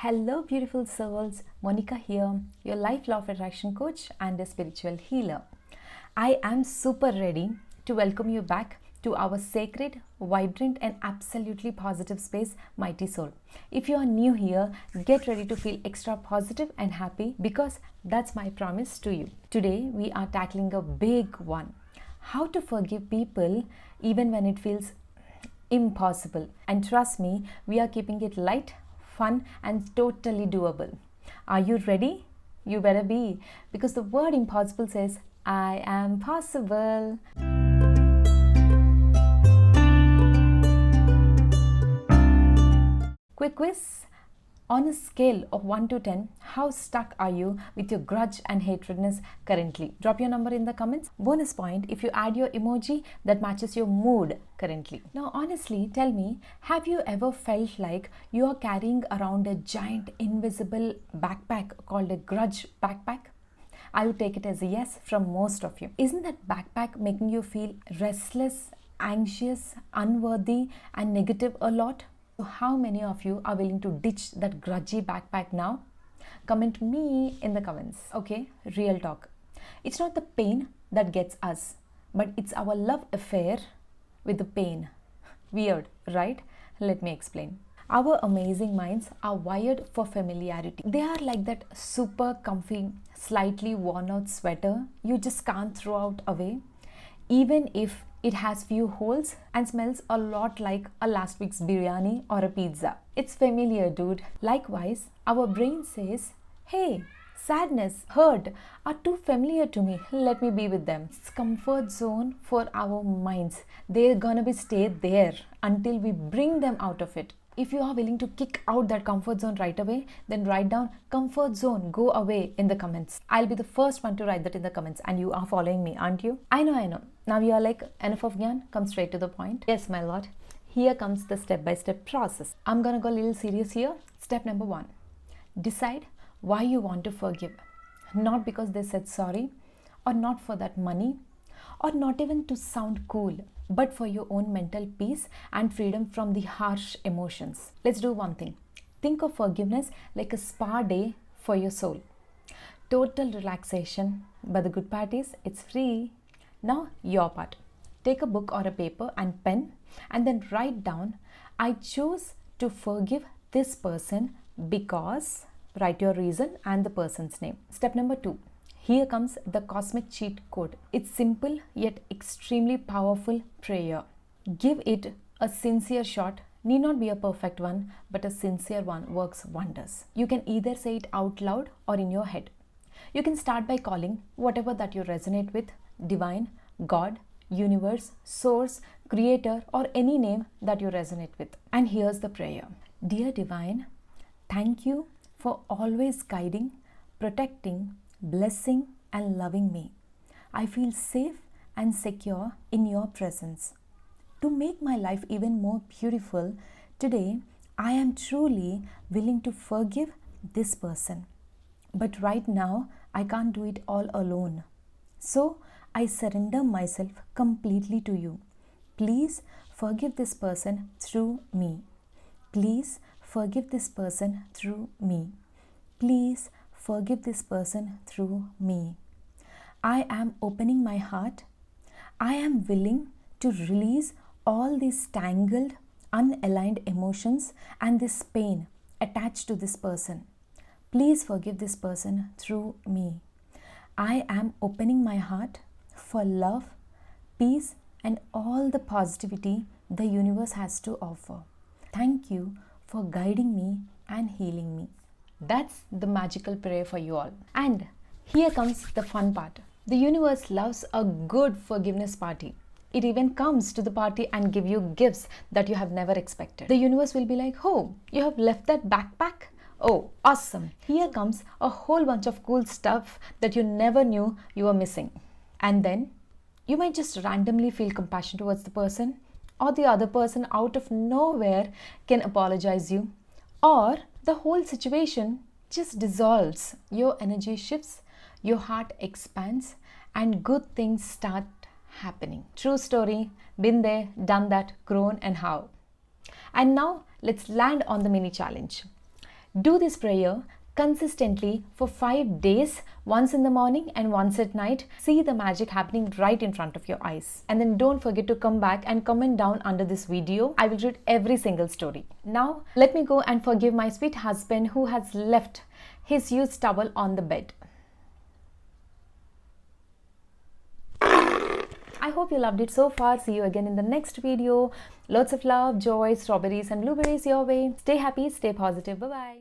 Hello, beautiful souls. Mounika here, your life law of attraction coach and a spiritual healer. I am super ready to welcome you back to our sacred, vibrant, and absolutely positive space, Mighty Soul. If you are new here, get ready to feel extra positive and happy because that's my promise to you. Today, we are tackling a big one: how to forgive people even when it feels impossible. And trust me, we are keeping it light, fun, and totally doable. Are you ready? You better be, because the word impossible says, I am possible. Quick quiz. On a scale of 1 to 10, how stuck are you with your grudge and hatredness currently? Drop your number in the comments. Bonus point if you add your emoji that matches your mood currently. Now, honestly, tell me, have you ever felt like you are carrying around a giant invisible backpack called a grudge backpack? I would take it as a yes from most of you. Isn't that backpack making you feel restless, anxious, unworthy, and negative a lot? So how many of you are willing to ditch that grudgy backpack now? Comment me in the comments. Okay, real talk. It's not the pain that gets us, but it's our love affair with the pain. Weird, right? Let me explain. Our amazing minds are wired for familiarity. They are like that super comfy, slightly worn out sweater you just can't throw out away, even if it has few holes and smells a lot like a last week's biryani or a pizza. It's familiar, dude. Likewise, our brain says, hey, sadness, hurt are too familiar to me. Let me be with them. It's comfort zone for our minds. They're gonna be stay there until we bring them out of it. If you are willing to kick out that comfort zone right away, then write down comfort zone, go away in the comments. I'll be the first one to write that in the comments, and you are following me, aren't you? I know. Now you are like, enough of gyan, come straight to the point. Yes, my lord. Here comes the step-by-step process. I'm gonna go a little serious here. Step number 1. Decide why you want to forgive. Not because they said sorry, or not for that money, or not even to sound cool, but for your own mental peace and freedom from the harsh emotions. Let's do one thing. Think of forgiveness like a spa day for your soul. Total relaxation, but the good part is it's free. Now your part. Take a book or a paper and pen and then write down, I choose to forgive this person because, write your reason and the person's name. Step number 2. Here comes the cosmic cheat code. It's simple yet extremely powerful prayer. Give it a sincere shot. Need not be a perfect one, but a sincere one works wonders. You can either say it out loud or in your head. You can start by calling whatever that you resonate with: divine, God, universe, source, creator, or any name that you resonate with. And here's the prayer. Dear divine, thank you for always guiding, protecting, blessing and loving me. I feel safe and secure in your presence. To make my life even more beautiful, today I am truly willing to forgive this person. But right now I can't do it all alone. So I surrender myself completely to you. Please forgive this person through me. Please forgive this person through me. Please forgive this person through me. I am opening my heart. I am willing to release all these tangled, unaligned emotions and this pain attached to this person. Please forgive this person through me. I am opening my heart for love, peace, and all the positivity the universe has to offer. Thank you for guiding me and healing me. That's the magical prayer for you all. And here comes the fun part. The universe loves a good forgiveness party. It even comes to the party and give you gifts that you have never expected. The universe will be like, oh, you have left that backpack? Oh, awesome. Here comes a whole bunch of cool stuff that you never knew you were missing. And then you might just randomly feel compassion towards the person, or the other person out of nowhere can apologize you, or the whole situation just dissolves. Your energy shifts, your heart expands, and good things start happening. True story, been there, done that, grown and how. And now let's land on the mini challenge. Do this prayer consistently for 5 days, once in the morning and once at night. See the magic happening right in front of your eyes. And then don't forget to come back and comment down under this video. I will read every single story. Now, let me go and forgive my sweet husband who has left his used towel on the bed. I hope you loved it so far. See you again in the next video. Lots of love, joy, strawberries and blueberries your way. Stay happy, stay positive. Bye-bye.